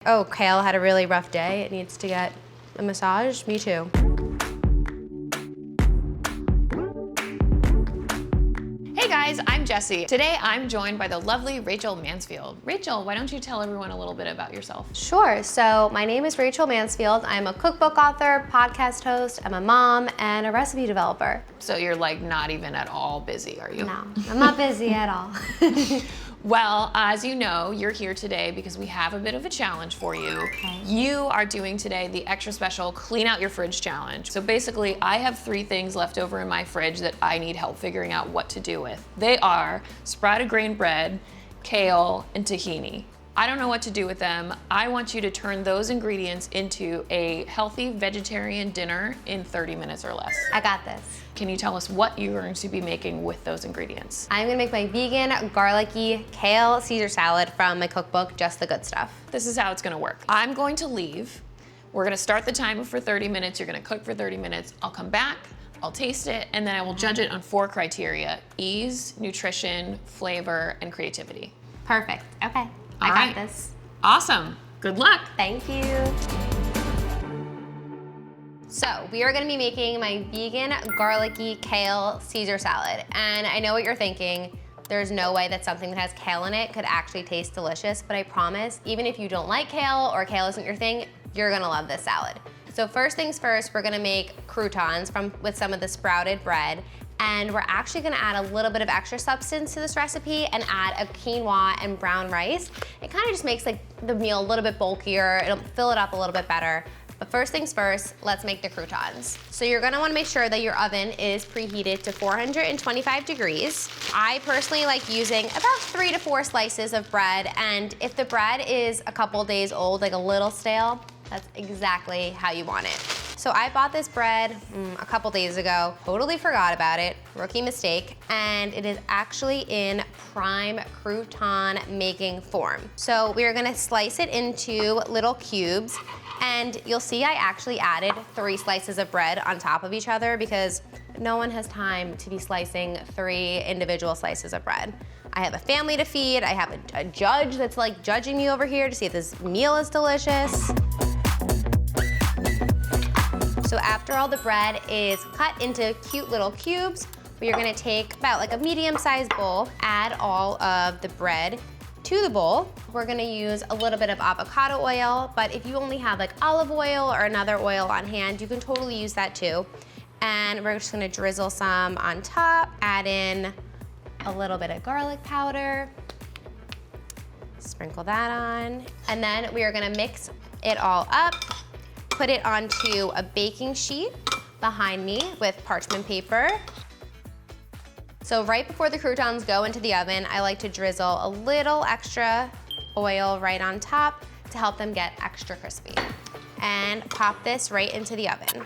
Oh, Kale had a really rough day. It needs to get a massage. Me too. Hey guys, I'm Jessie. Today I'm joined by the lovely Rachel Mansfield. Rachel, why don't you tell everyone a little bit about yourself? Sure. So my name is Rachel Mansfield. I'm a cookbook author, podcast host, I'm a mom, and a recipe developer. So you're like not even at all busy, are you? No, I'm not busy at all. Well, as you know, you're here today because we have a bit of a challenge for you. Okay. You are doing today the extra special Clean Out Your Fridge challenge. So basically, I have 3 things left over in my fridge that I need help figuring out what to do with. They are sprouted grain bread, kale, and tahini. I don't know what to do with them. I want you to turn those ingredients into a healthy vegetarian dinner in 30 minutes or less. I got this. Can you tell us what you're going to be making with those ingredients? I'm gonna make my vegan, garlicky, kale Caesar salad from my cookbook, Just the Good Stuff. This is how it's gonna work. I'm going to leave. We're gonna start the timer for 30 minutes. You're gonna cook for 30 minutes. I'll come back, I'll taste it, and then I will judge it on 4 criteria: ease, nutrition, flavor, and creativity. Perfect. Okay. All I right. got this. Awesome. Good luck. Thank you. So we are gonna be making my vegan, garlicky, kale Caesar salad. And I know what you're thinking. There's no way that something that has kale in it could actually taste delicious, but I promise, even if you don't like kale or kale isn't your thing, you're gonna love this salad. So first things first, we're gonna make croutons with some of the sprouted bread. And we're actually gonna add a little bit of extra substance to this recipe and add a quinoa and brown rice. It kind of just makes like the meal a little bit bulkier. It'll fill it up a little bit better. But first things first, let's make the croutons. So you're gonna wanna make sure that your oven is preheated to 425 degrees. I personally like using about 3 to 4 slices of bread, and if the bread is a couple days old, like a little stale, that's exactly how you want it. So I bought this bread a couple days ago, totally forgot about it, rookie mistake, and it is actually in prime crouton making form. So we are gonna slice it into little cubes, and you'll see I actually added 3 slices of bread on top of each other because no one has time to be slicing 3 individual slices of bread. I have a family to feed, I have a judge that's like judging me over here to see if this meal is delicious. So after all the bread is cut into cute little cubes, we are gonna take about like a medium-sized bowl, add all of the bread to the bowl. We're gonna use a little bit of avocado oil, but if you only have like olive oil or another oil on hand, you can totally use that too. And we're just gonna drizzle some on top, add in a little bit of garlic powder, sprinkle that on, and then we are gonna mix it all up. Put it onto a baking sheet behind me with parchment paper. So right before the croutons go into the oven, I like to drizzle a little extra oil right on top to help them get extra crispy. And pop this right into the oven.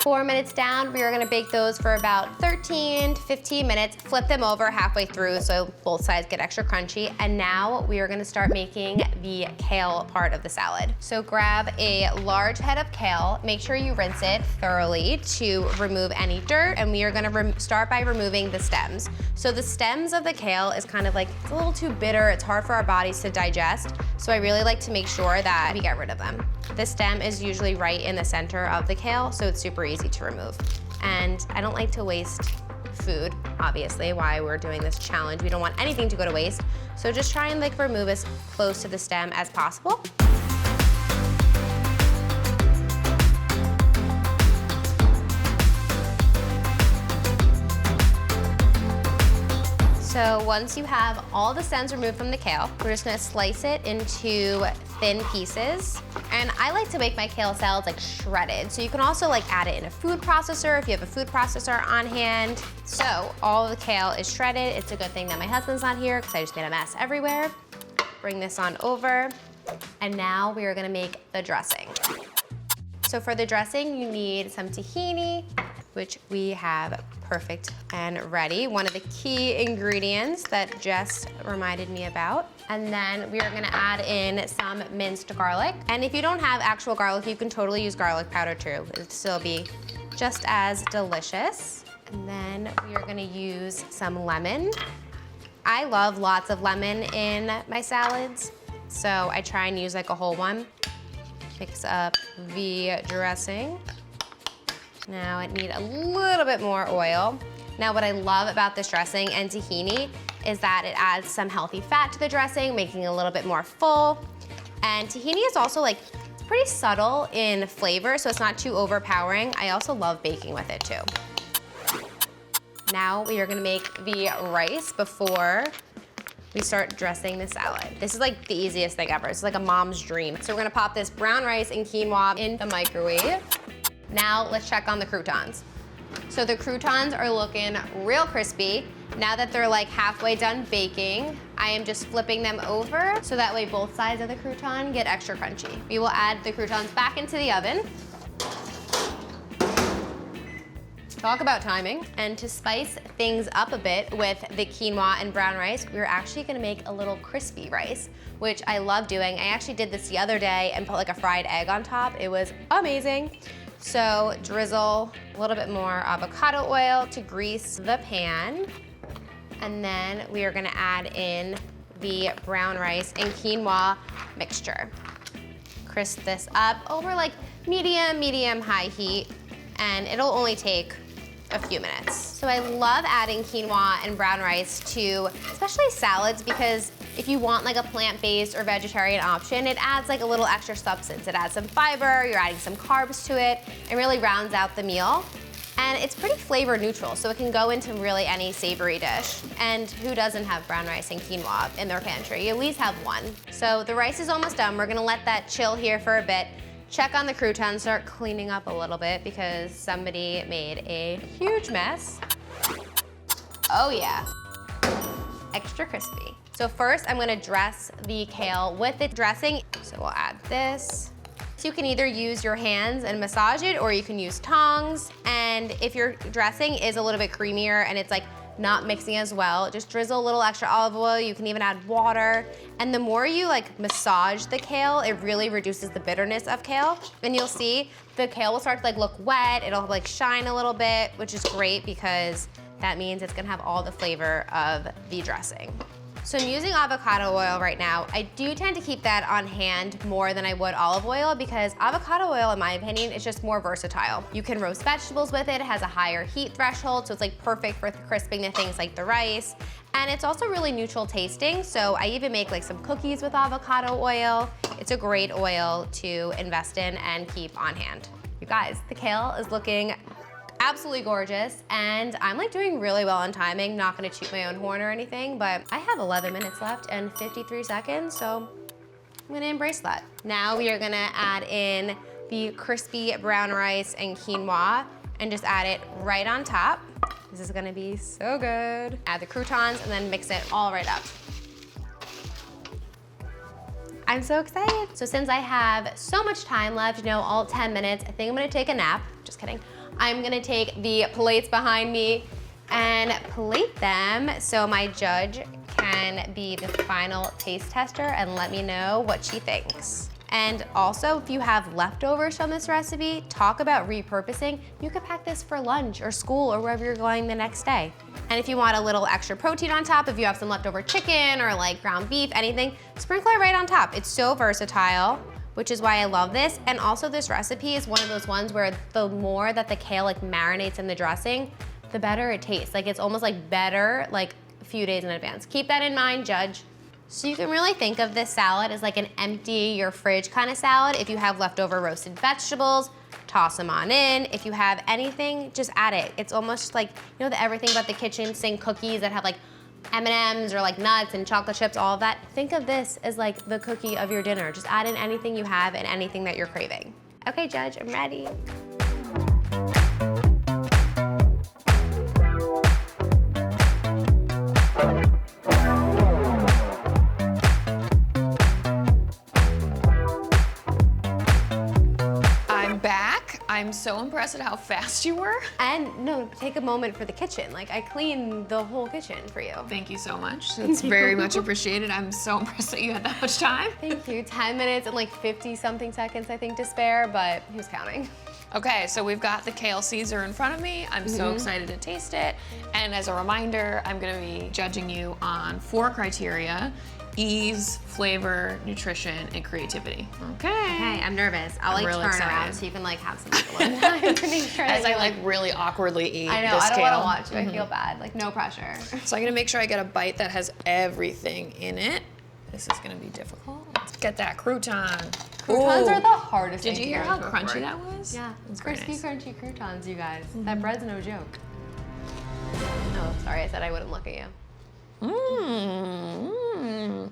4 minutes down, we are gonna bake those for about 13 to 15 minutes, flip them over halfway through so both sides get extra crunchy. And now we are gonna start making the kale part of the salad. So grab a large head of kale, make sure you rinse it thoroughly to remove any dirt, and we are gonna start by removing the stems. So the stems of the kale is kind of like, it's a little too bitter, it's hard for our bodies to digest, so I really like to make sure that we get rid of them. The stem is usually right in the center of the kale, so it's super easy to remove. And I don't like to waste food, obviously, why we're doing this challenge. We don't want anything to go to waste. So just try and like remove as close to the stem as possible. So once you have all the stems removed from the kale, we're just gonna slice it into thin pieces. And I like to make my kale salads like shredded. So you can also like add it in a food processor if you have a food processor on hand. So all of the kale is shredded. It's a good thing that my husband's not here because I just made a mess everywhere. Bring this on over. And now we are gonna make the dressing. So for the dressing, you need some tahini, which we have perfect and ready. One of the key ingredients that Jess reminded me about. And then we are gonna add in some minced garlic. And if you don't have actual garlic, you can totally use garlic powder too. It'll still be just as delicious. And then we are gonna use some lemon. I love lots of lemon in my salads. So I try and use like a whole one. Mix up the dressing. Now I need a little bit more oil. Now what I love about this dressing and tahini is that it adds some healthy fat to the dressing, making it a little bit more full. And tahini is also like, it's pretty subtle in flavor, so it's not too overpowering. I also love baking with it too. Now we are gonna make the rice before we start dressing the salad. This is like the easiest thing ever. It's like a mom's dream. So we're gonna pop this brown rice and quinoa in the microwave. Now let's check on the croutons. So the croutons are looking real crispy. Now that they're like halfway done baking, I am just flipping them over so that way both sides of the crouton get extra crunchy. We will add the croutons back into the oven. Talk about timing. And to spice things up a bit with the quinoa and brown rice, we're actually gonna make a little crispy rice, which I love doing. I actually did this the other day and put like a fried egg on top. It was amazing. So drizzle a little bit more avocado oil to grease the pan. And then we are gonna add in the brown rice and quinoa mixture. Crisp this up over like medium, high heat, and it'll only take a few minutes. So I love adding quinoa and brown rice to especially salads because if you want like a plant-based or vegetarian option, it adds like a little extra substance. It adds some fiber, you're adding some carbs to it, and really rounds out the meal. And it's pretty flavor neutral, so it can go into really any savory dish. And who doesn't have brown rice and quinoa in their pantry? You at least have one. So the rice is almost done. We're gonna let that chill here for a bit. Check on the croutons, start cleaning up a little bit because somebody made a huge mess. Oh yeah, extra crispy. So first I'm gonna dress the kale with the dressing. So we'll add this. So you can either use your hands and massage it or you can use tongs. And if your dressing is a little bit creamier and it's like not mixing as well, just drizzle a little extra olive oil. You can even add water. And the more you like massage the kale, it really reduces the bitterness of kale. And you'll see the kale will start to like look wet. It'll like shine a little bit, which is great because that means it's gonna have all the flavor of the dressing. So I'm using avocado oil right now. I do tend to keep that on hand more than I would olive oil because avocado oil, in my opinion, is just more versatile. You can roast vegetables with it. It has a higher heat threshold, so it's like perfect for crisping the things like the rice. And it's also really neutral tasting, so I even make like some cookies with avocado oil. It's a great oil to invest in and keep on hand. You guys, the kale is looking absolutely gorgeous, and I'm like doing really well on timing. Not gonna toot my own horn or anything, but I have 11 minutes left and 53 seconds, so I'm gonna embrace that. Now we are gonna add in the crispy brown rice and quinoa and just add it right on top. This is gonna be so good. Add the croutons and then mix it all right up. I'm so excited. So since I have so much time left, all 10 minutes, I think I'm gonna take a nap. Just kidding. I'm gonna take the plates behind me and plate them so my judge can be the final taste tester and let me know what she thinks. And also, if you have leftovers from this recipe, talk about repurposing. You could pack this for lunch or school or wherever you're going the next day. And if you want a little extra protein on top, if you have some leftover chicken or like ground beef, anything, sprinkle it right on top. It's so versatile, which is why I love this. And also this recipe is one of those ones where the more that the kale like marinates in the dressing, the better it tastes. Like it's almost like better like a few days in advance. Keep that in mind, judge. So you can really think of this salad as like an empty your fridge kind of salad. If you have leftover roasted vegetables, toss them on in. If you have anything, just add it. It's almost like, the Everything But the Kitchen sing cookies that have like M&Ms or like nuts and chocolate chips, all of that. Think of this as like the cookie of your dinner. Just add in anything you have and anything that you're craving. Okay, Judge, I'm ready. I'm so impressed at how fast you were. And no, take a moment for the kitchen. Like I cleaned the whole kitchen for you. Thank you so much. It's very much appreciated. I'm so impressed that you had that much time. Thank you. 10 minutes and like 50 something seconds I think to spare, but who's counting? Okay, so we've got the kale Caesar in front of me. I'm so excited to taste it. And as a reminder, I'm gonna be judging you on 4 criteria. ease, flavor, nutrition, and creativity. Okay. Okay, I'm nervous. I'll like really turn excited. around so you can like have some like, alone time to make sure As that I you, like really awkwardly eat I know, this I don't kale. want to watch you. I feel bad. Like no pressure. So I'm gonna make sure I get a bite that has everything in it. This is gonna be difficult. Let's get that crouton. Croutons Ooh. are the hardest Did thing you to hear get how into crunchy for. that was? Yeah, That's very crispy, nice. crunchy croutons, you guys. That bread's no joke. No, sorry, I said I wouldn't look at you. Mmm.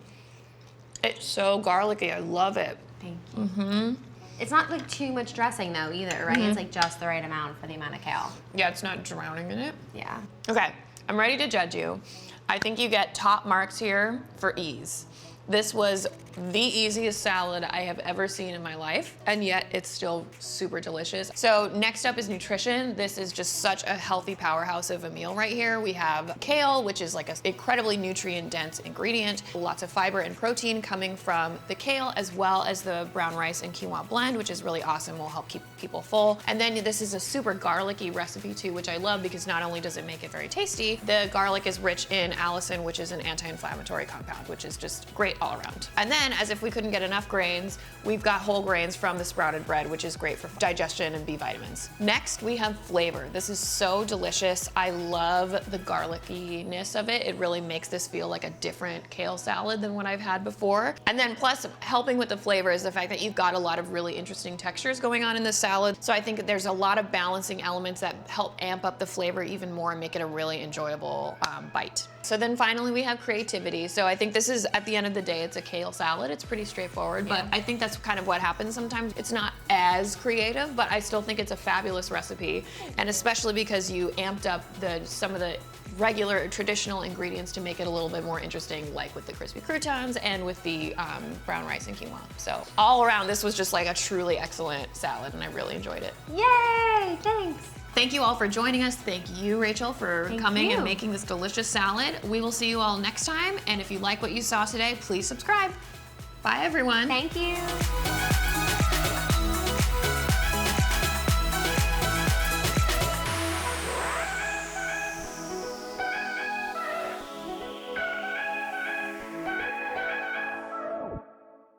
It's so garlicky. I love it. Thank you. It's not like too much dressing though either, right? It's like just the right amount for the amount of kale. Yeah, it's not drowning in it. Yeah. Okay, I'm ready to judge you. I think you get top marks here for ease. This was the easiest salad I have ever seen in my life, and yet it's still super delicious. So next up is nutrition. This is just such a healthy powerhouse of a meal right here. We have kale, which is like an incredibly nutrient-dense ingredient. Lots of fiber and protein coming from the kale, as well as the brown rice and quinoa blend, which is really awesome, will help keep people full. And then this is a super garlicky recipe too, which I love because not only does it make it very tasty, the garlic is rich in allicin, which is an anti-inflammatory compound, which is just great all around. And then, as if we couldn't get enough grains, we've got whole grains from the sprouted bread, which is great for digestion and B vitamins. Next, we have flavor. This is so delicious. I love the garlickiness of it. It really makes this feel like a different kale salad than what I've had before. And then plus, helping with the flavor is the fact that you've got a lot of really interesting textures going on in this salad. So I think that there's a lot of balancing elements that help amp up the flavor even more and make it a really enjoyable bite. So then finally we have creativity. So I think this is, at the end of the day, it's a kale salad. It's pretty straightforward, but I think that's kind of what happens sometimes. It's not as creative, but I still think it's a fabulous recipe. And especially because you amped up some of the regular traditional ingredients to make it a little bit more interesting, like with the crispy croutons and with the brown rice and quinoa. So all around, this was just like a truly excellent salad, and I really enjoyed it. Yay, thanks. Thank you all for joining us. Thank you, Rachel, for coming you. and making this delicious salad. We will see you all next time. And if you like what you saw today, please subscribe. Bye, everyone. Thank you.